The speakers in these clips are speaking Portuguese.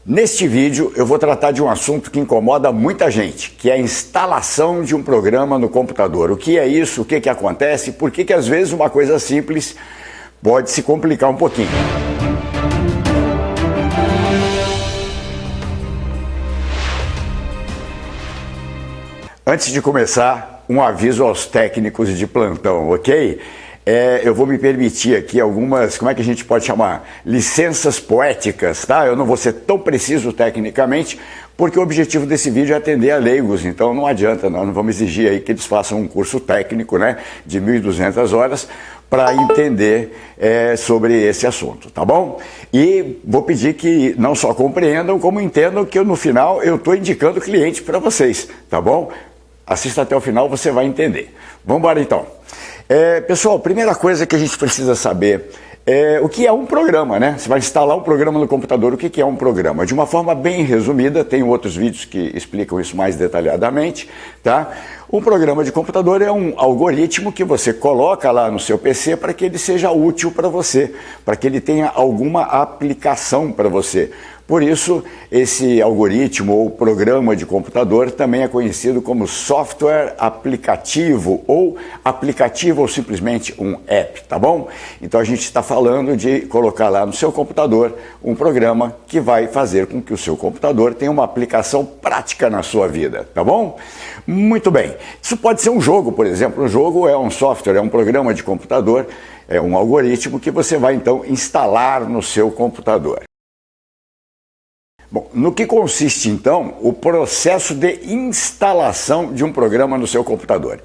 Neste vídeo eu vou tratar de um assunto que incomoda muita gente, que é a instalação de um programa no computador. O que é isso, o que acontece, por que às vezes uma coisa simples pode se complicar um pouquinho. Antes de começar, um aviso aos técnicos de plantão, ok? Eu vou me permitir aqui algumas, como é que a gente pode chamar? Licenças poéticas, tá? Eu não vou ser tão preciso tecnicamente, porque o objetivo desse vídeo é atender a leigos, então não adianta, nós não vamos exigir aí que eles façam um curso técnico, né, de 1.200 horas para entender sobre esse assunto, tá bom? E vou pedir que não só compreendam, como entendam que no final eu estou indicando o cliente para vocês, tá bom? Assista até o final, você vai entender. Vamos embora então. Pessoal, primeira coisa que a gente precisa saber é o que é um programa, né? Você vai instalar um programa no computador, o que é um programa? De uma forma bem resumida, tem outros vídeos que explicam isso mais detalhadamente, tá? Um programa de computador é um algoritmo que você coloca lá no seu PC para que ele seja útil para você, para que ele tenha alguma aplicação para você. Por isso, esse algoritmo ou programa de computador também é conhecido como software aplicativo ou simplesmente um app, tá bom? Então a gente está falando de colocar lá no seu computador um programa que vai fazer com que o seu computador tenha uma aplicação prática na sua vida, tá bom? Muito bem. Isso pode ser um jogo, por exemplo. Um jogo é um software, é um programa de computador, é um algoritmo que você vai então instalar no seu computador. Bom, no que consiste então o processo de instalação de um programa no seu computador?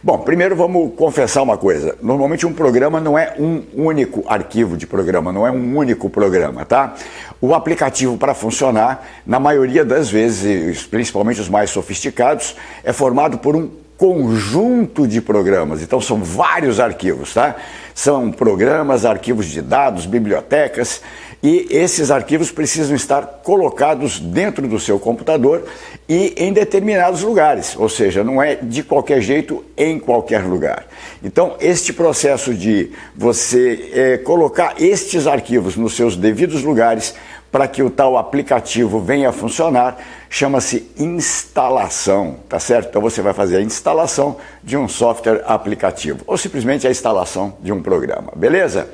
Bom, primeiro vamos confessar uma coisa. Normalmente um programa não é um único arquivo de programa, não é um único programa, tá? O aplicativo, para funcionar, na maioria das vezes, principalmente os mais sofisticados, é formado por um conjunto de programas. Então são vários arquivos, tá? São programas, arquivos de dados, bibliotecas, e esses arquivos precisam estar colocados dentro do seu computador e em determinados lugares, ou seja, não é de qualquer jeito em qualquer lugar. Então, este processo de você colocar estes arquivos nos seus devidos lugares para que o tal aplicativo venha a funcionar, chama-se instalação, tá certo? Então você vai fazer a instalação de um software aplicativo, ou simplesmente a instalação de um programa, beleza?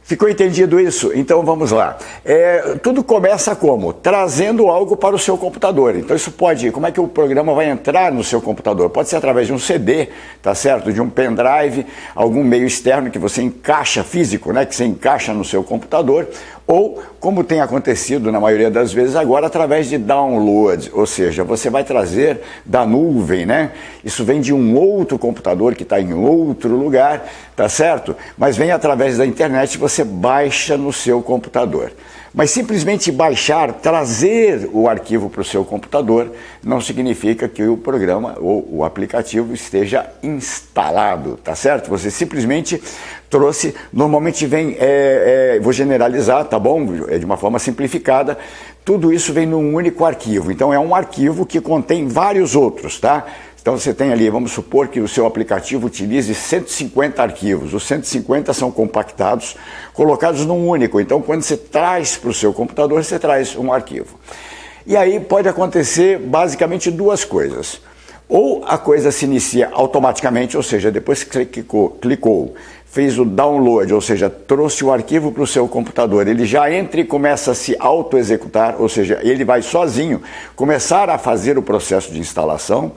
Ficou entendido isso? Então vamos lá. Tudo começa como? Trazendo algo para o seu computador. Então isso pode, como é que o programa vai entrar no seu computador? Pode ser através de um CD, tá certo? De um pendrive, algum meio externo que você encaixa, físico, né? Que você encaixa no seu computador, ou, como tem acontecido na maioria das vezes agora, através de download, ou seja, você vai trazer da nuvem, né? Isso vem de um outro computador que está em outro lugar, tá certo? Mas vem através da internet, você baixa no seu computador. Mas simplesmente baixar, trazer o arquivo para o seu computador, não significa que o programa ou o aplicativo esteja instalado, tá certo? Você simplesmente trouxe, normalmente vem, vou generalizar, tá bom? De uma forma simplificada, tudo isso vem num único arquivo. Então é um arquivo que contém vários outros, tá? Então você tem ali, vamos supor que o seu aplicativo utilize 150 arquivos. Os 150 são compactados, colocados num único. Então quando você traz para o seu computador, você traz um arquivo. E aí pode acontecer basicamente duas coisas. Ou a coisa se inicia automaticamente, ou seja, depois que você clicou, fez o download, ou seja, trouxe o arquivo para o seu computador, ele já entra e começa a se auto-executar, ou seja, ele vai sozinho começar a fazer o processo de instalação.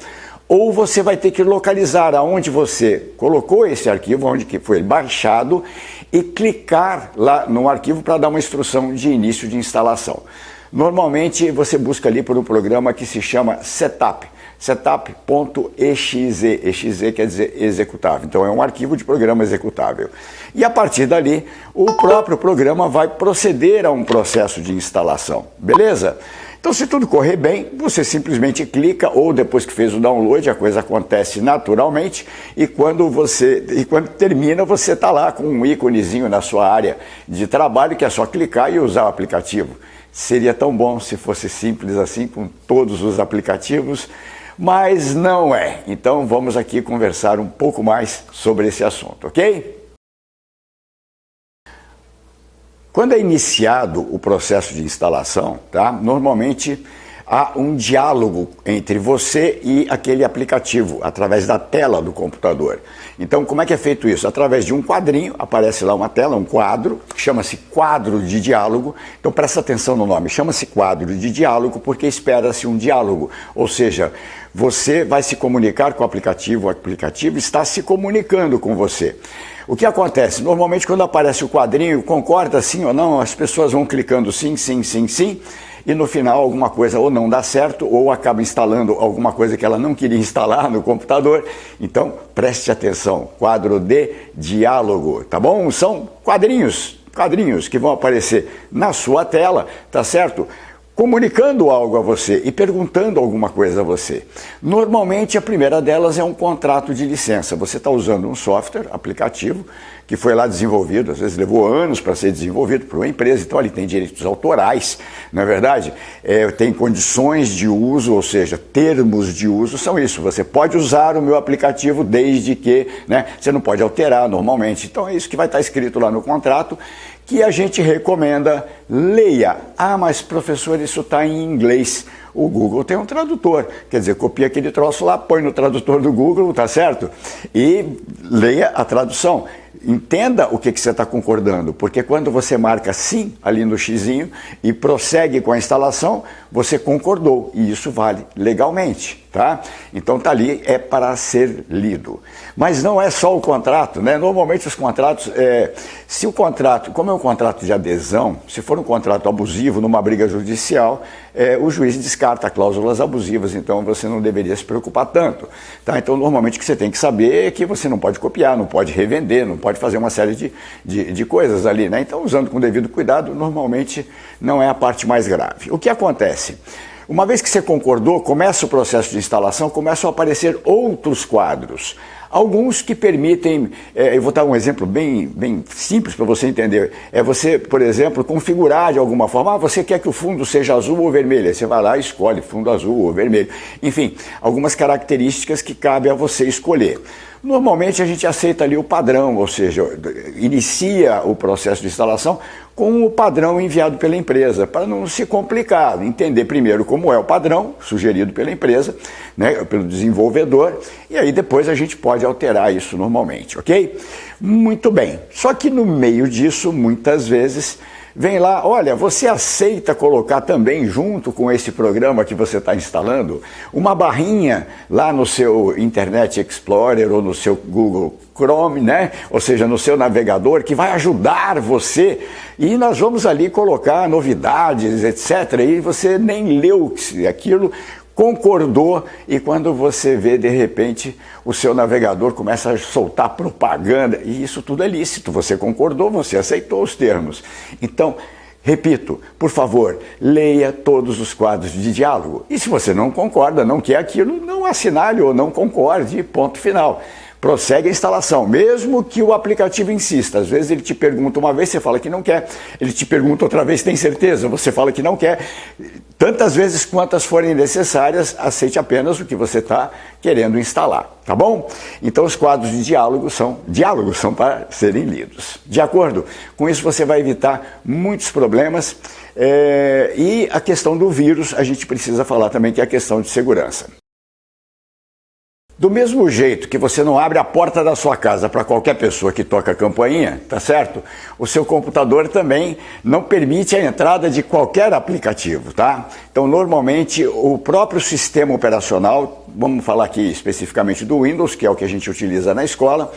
Ou você vai ter que localizar aonde você colocou esse arquivo, onde que foi baixado, e clicar lá no arquivo para dar uma instrução de início de instalação. Normalmente você busca ali por um programa que se chama Setup, setup.exe, exe quer dizer executável, então é um arquivo de programa executável. E a partir dali, o próprio programa vai proceder a um processo de instalação, beleza? Então, se tudo correr bem, você simplesmente clica, ou depois que fez o download, a coisa acontece naturalmente, e quando termina, você está lá com um íconezinho na sua área de trabalho, que é só clicar e usar o aplicativo. Seria tão bom se fosse simples assim com todos os aplicativos, mas não é. Então, vamos aqui conversar um pouco mais sobre esse assunto, ok? Quando é iniciado o processo de instalação, tá? Normalmente há um diálogo entre você e aquele aplicativo, através da tela do computador. Então, como é que é feito isso? Através de um quadrinho, aparece lá uma tela, um quadro, que chama-se quadro de diálogo. Então, presta atenção no nome, chama-se quadro de diálogo porque espera-se um diálogo, ou seja, você vai se comunicar com o aplicativo está se comunicando com você. O que acontece? Normalmente, quando aparece o quadrinho, concorda sim ou não, as pessoas vão clicando sim, sim, sim, sim, e no final alguma coisa ou não dá certo ou acaba instalando alguma coisa que ela não queria instalar no computador. Então, preste atenção, quadro de diálogo, tá bom? São quadrinhos que vão aparecer na sua tela, tá certo? Comunicando algo a você e perguntando alguma coisa a você. Normalmente a primeira delas é um contrato de licença. Você está usando um software, aplicativo, que foi lá desenvolvido, às vezes levou anos para ser desenvolvido por uma empresa, então ele tem direitos autorais, não é verdade? Tem condições de uso, ou seja, termos de uso são isso. Você pode usar o meu aplicativo desde que, né, você não pode alterar normalmente. Então é isso que vai estar escrito lá no contrato, que a gente recomenda, leia. Ah, mas professor, isso está em inglês. O Google tem um tradutor, quer dizer, copia aquele troço lá, põe no tradutor do Google, tá certo? E leia a tradução. Entenda o que você está concordando, porque quando você marca sim ali no xizinho e prossegue com a instalação, você concordou, e isso vale legalmente, tá? Então tá ali, é para ser lido. Mas não é só o contrato, né? Normalmente os contratos, se o contrato, como é um contrato de adesão, se for um contrato abusivo numa briga judicial, o juiz descarta cláusulas abusivas, então você não deveria se preocupar tanto, tá? Então normalmente o que você tem que saber é que você não pode copiar, não pode revender, não pode fazer uma série de coisas ali, né? Então usando com devido cuidado, normalmente não é a parte mais grave. O que acontece? Uma vez que você concordou, começa o processo de instalação, começam a aparecer outros quadros. Alguns que permitem, eu vou dar um exemplo bem simples para você entender, é você, por exemplo, configurar de alguma forma, você quer que o fundo seja azul ou vermelho, aí você vai lá e escolhe fundo azul ou vermelho, enfim, algumas características que cabe a você escolher. Normalmente a gente aceita ali o padrão, ou seja, inicia o processo de instalação com o padrão enviado pela empresa, para não se complicar, entender primeiro como é o padrão sugerido pela empresa, né, pelo desenvolvedor, e aí depois a gente pode alterar isso normalmente, ok? Muito bem, só que no meio disso, muitas vezes, vem lá, olha, você aceita colocar também junto com esse programa que você está instalando, uma barrinha lá no seu Internet Explorer ou no seu Google Chrome, né? Ou seja, no seu navegador, que vai ajudar você, e nós vamos ali colocar novidades, etc. E você nem leu aquilo, concordou, e quando você vê, de repente, o seu navegador começa a soltar propaganda, e isso tudo é lícito, você concordou, você aceitou os termos. Então, repito, por favor, leia todos os quadros de diálogo, e se você não concorda, não quer aquilo, não assinale ou não concorde, ponto final. Prossegue a instalação, mesmo que o aplicativo insista. Às vezes ele te pergunta uma vez, você fala que não quer. Ele te pergunta outra vez, tem certeza? Você fala que não quer. Tantas vezes quantas forem necessárias, aceite apenas o que você está querendo instalar, tá bom? Então os quadros de diálogo são para serem lidos. De acordo? Com isso você vai evitar muitos problemas. E a questão do vírus, a gente precisa falar também, que é a questão de segurança. Do mesmo jeito que você não abre a porta da sua casa para qualquer pessoa que toca a campainha, tá certo? O seu computador também não permite a entrada de qualquer aplicativo, tá? Então, normalmente, o próprio sistema operacional, vamos falar aqui especificamente do Windows, que é o que a gente utiliza na escola,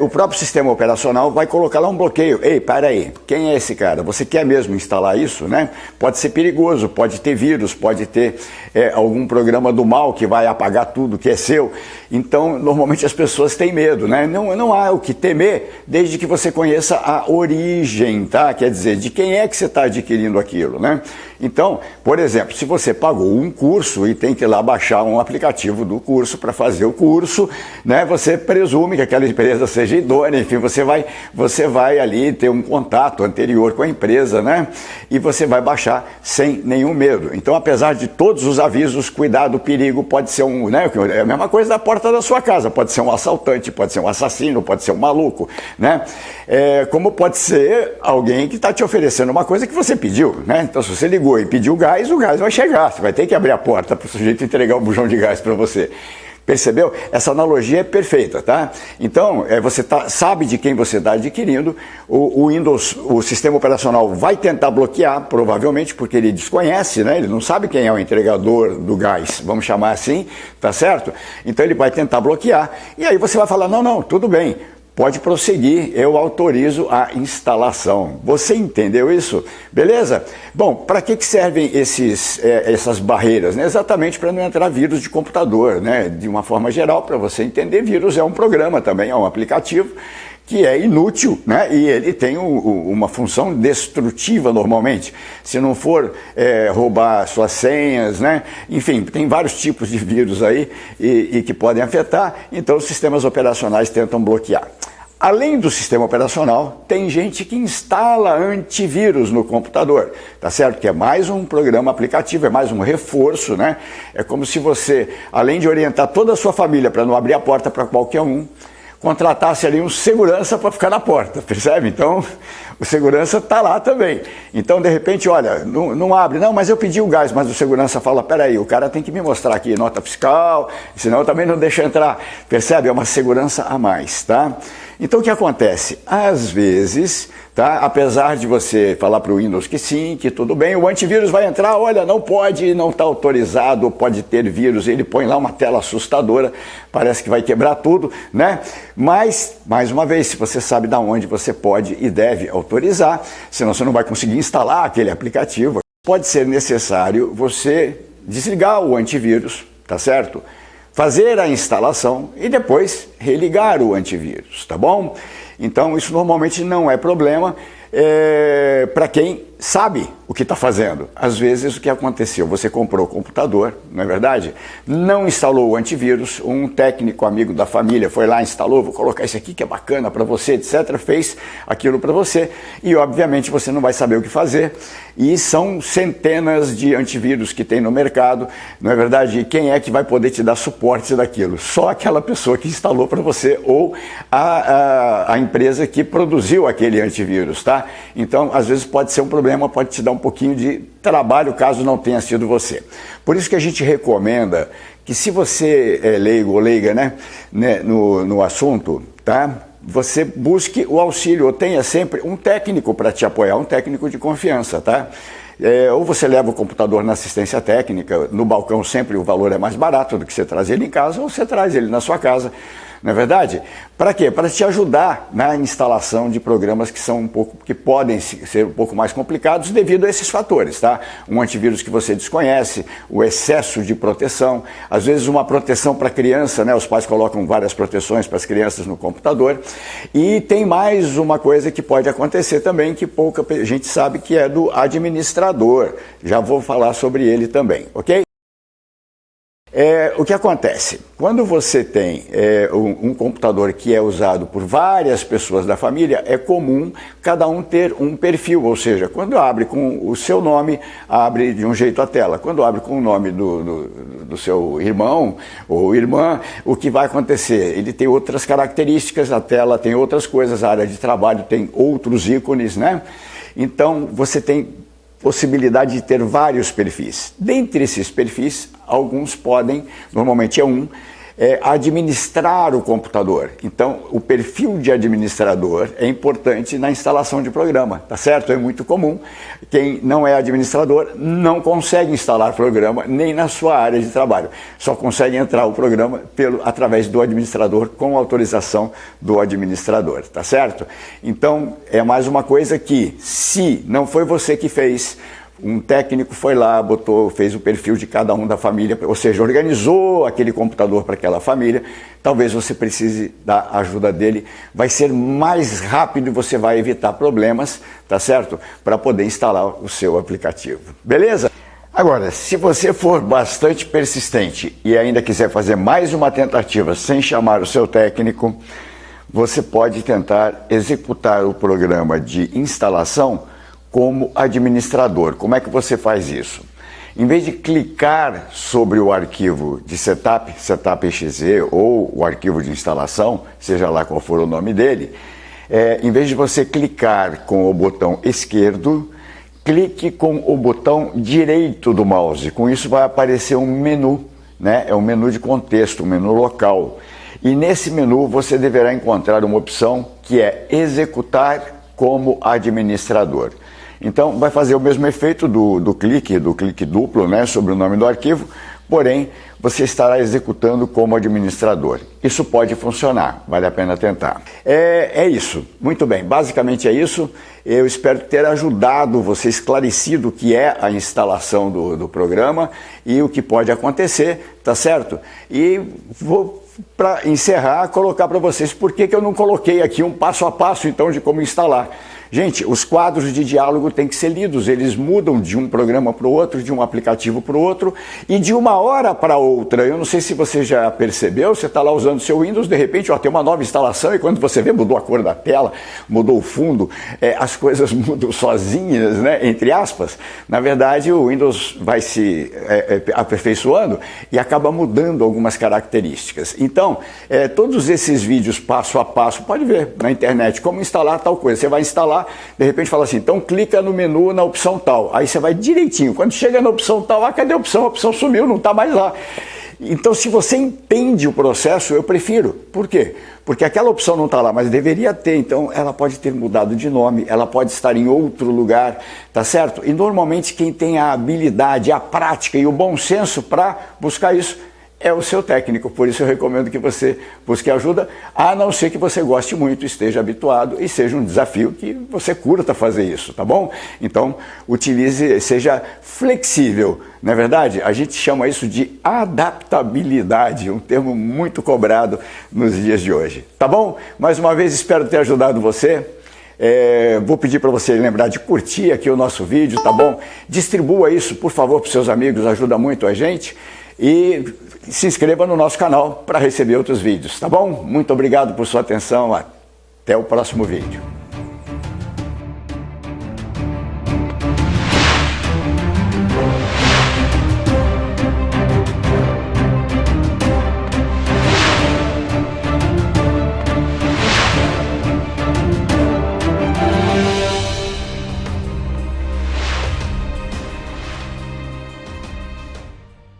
o próprio sistema operacional vai colocar lá um bloqueio. Ei, para aí, quem é esse cara? Você quer mesmo instalar isso, né? Pode ser perigoso, pode ter vírus, pode ter algum programa do mal que vai apagar tudo que é seu. Então, normalmente as pessoas têm medo, né? Não há o que temer, desde que você conheça a origem, tá? Quer dizer, de quem é que você está adquirindo aquilo, né? Então, por exemplo, se você pagou um curso e tem que ir lá baixar um aplicativo do curso para fazer o curso, né? Você presume que aquela empresa seja idônea, enfim, você vai ali ter um contato anterior com a empresa, né? E você vai baixar sem nenhum medo. Então, apesar de todos os avisos, cuidado, perigo, pode ser né? É a mesma coisa da porta porta da sua casa. Pode ser um assaltante, pode ser um assassino, pode ser um maluco, né? Como pode ser alguém que está te oferecendo uma coisa que você pediu, né? Então, se você ligou e pediu gás, o gás vai chegar. Você vai ter que abrir a porta para o sujeito entregar o bujão de gás para você. Percebeu? Essa analogia é perfeita, tá? Então, você sabe de quem você está adquirindo, o Windows, o sistema operacional vai tentar bloquear, provavelmente, porque ele desconhece, né? Ele não sabe quem é o entregador do gás, vamos chamar assim, tá certo? Então ele vai tentar bloquear, e aí você vai falar, não, tudo bem, pode prosseguir, eu autorizo a instalação. Você entendeu isso? Beleza? Bom, para que servem essas barreiras? Né? Exatamente para não entrar vírus de computador, né? De uma forma geral, para você entender, vírus é um programa também, é um aplicativo que é inútil, né? E ele tem uma função destrutiva normalmente. Se não for roubar suas senhas, né? Enfim, tem vários tipos de vírus aí e que podem afetar, então os sistemas operacionais tentam bloquear. Além do sistema operacional, tem gente que instala antivírus no computador, tá certo? Que é mais um programa aplicativo, é mais um reforço, né? É como se você, além de orientar toda a sua família para não abrir a porta para qualquer um, contratasse ali um segurança para ficar na porta, percebe? Então, o segurança está lá também. Então, de repente, olha, não abre, não, mas eu pedi o gás, mas o segurança fala, peraí, o cara tem que me mostrar aqui nota fiscal, senão eu também não deixo entrar, percebe? É uma segurança a mais, tá? Então, o que acontece? Às vezes, tá? Apesar de você falar para o Windows que sim, que tudo bem, o antivírus vai entrar, olha, não pode, não está autorizado, pode ter vírus, ele põe lá uma tela assustadora, parece que vai quebrar tudo, né? Mas, mais uma vez, se você sabe de onde você pode e deve autorizar, senão você não vai conseguir instalar aquele aplicativo, pode ser necessário você desligar o antivírus, tá certo? Fazer a instalação e depois religar o antivírus, tá bom? Então isso normalmente não é problema para quem sabe o que está fazendo. Às vezes o que aconteceu, você comprou o computador, não é verdade? Não instalou o antivírus, um técnico amigo da família foi lá, instalou, vou colocar isso aqui que é bacana para você, etc. Fez aquilo para você e obviamente você não vai saber o que fazer. E são centenas de antivírus que tem no mercado, não é verdade? E quem é que vai poder te dar suporte daquilo? Só aquela pessoa que instalou para você ou a empresa que produziu aquele antivírus, tá? Então, às vezes pode ser um problema, pode te dar um pouquinho de trabalho caso não tenha sido você. Por isso que a gente recomenda que se você é leigo ou leiga, né, no assunto, tá? Você busque o auxílio, ou tenha sempre um técnico para te apoiar, um técnico de confiança, tá? Ou você leva o computador na assistência técnica, no balcão sempre o valor é mais barato do que você trazer ele em casa, ou você traz ele na sua casa, não é verdade? Para quê? Para te ajudar na instalação de programas que podem ser um pouco mais complicados devido a esses fatores, tá? Um antivírus que você desconhece, o excesso de proteção, às vezes uma proteção para criança, né? Os pais colocam várias proteções para as crianças no computador. E tem mais uma coisa que pode acontecer também, que pouca gente sabe, que é do administrador. Já vou falar sobre ele também, ok? O que acontece? Quando você tem um computador que é usado por várias pessoas da família, é comum cada um ter um perfil, ou seja, quando abre com o seu nome, abre de um jeito a tela. Quando abre com o nome do seu irmão ou irmã, o que vai acontecer? Ele tem outras características, a tela tem outras coisas, a área de trabalho tem outros ícones, né? Então, você tem possibilidade de ter vários perfis. Dentre esses perfis, alguns podem, normalmente administrar o computador. Então, o perfil de administrador é importante na instalação de programa, tá certo? É muito comum. Quem não é administrador não consegue instalar programa nem na sua área de trabalho. Só consegue entrar o programa através do administrador com autorização do administrador, tá certo? Então, é mais uma coisa que, se não foi você que fez, um técnico foi lá, fez o perfil de cada um da família, ou seja, organizou aquele computador para aquela família, talvez você precise da ajuda dele, vai ser mais rápido e você vai evitar problemas, tá certo? Para poder instalar o seu aplicativo, beleza? Agora, se você for bastante persistente e ainda quiser fazer mais uma tentativa sem chamar o seu técnico, você pode tentar executar o programa de instalação como administrador. Como é que você faz isso? Em vez de clicar sobre o arquivo de setup.exe ou o arquivo de instalação, seja lá qual for o nome dele, em vez de você clicar com o botão esquerdo, clique com o botão direito do mouse. Com isso vai aparecer um menu, né? É um menu de contexto, um menu local. E nesse menu você deverá encontrar uma opção que é executar como administrador. Então vai fazer o mesmo efeito do clique duplo, né, sobre o nome do arquivo, porém você estará executando como administrador. Isso pode funcionar, vale a pena tentar. É isso, muito bem, basicamente é isso. Eu espero ter ajudado você, esclarecido o que é a instalação do programa e o que pode acontecer, tá certo? E vou, para encerrar, colocar para vocês por que eu não coloquei aqui um passo a passo então de como instalar. Gente, os quadros de diálogo têm que ser lidos, eles mudam de um programa para o outro, de um aplicativo para o outro e de uma hora para outra. Eu não sei se você já percebeu, você está lá usando o seu Windows, de repente tem uma nova instalação e quando você vê mudou a cor da tela, mudou o fundo, as coisas mudam sozinhas, né, entre aspas. Na verdade o Windows vai se aperfeiçoando e acaba mudando algumas características. Então, todos esses vídeos passo a passo, pode ver na internet como instalar tal coisa, você vai instalar, de repente fala assim, então clica no menu na opção tal, aí você vai direitinho, quando chega na opção tal, cadê a opção? A opção sumiu, não está mais lá. Então se você entende o processo, eu prefiro. Por quê? Porque aquela opção não está lá, mas deveria ter, então ela pode ter mudado de nome, ela pode estar em outro lugar, tá certo? E normalmente quem tem a habilidade, a prática e o bom senso para buscar isso é o seu técnico, por isso eu recomendo que você busque ajuda, a não ser que você goste muito, esteja habituado e seja um desafio que você curta fazer isso, tá bom? Então, utilize, seja flexível, não é verdade? A gente chama isso de adaptabilidade, um termo muito cobrado nos dias de hoje, tá bom? Mais uma vez, espero ter ajudado você. Vou pedir para você lembrar de curtir aqui o nosso vídeo, tá bom? Distribua isso, por favor, para os seus amigos, ajuda muito a gente. E se inscreva no nosso canal para receber outros vídeos, tá bom? Muito obrigado por sua atenção, até o próximo vídeo.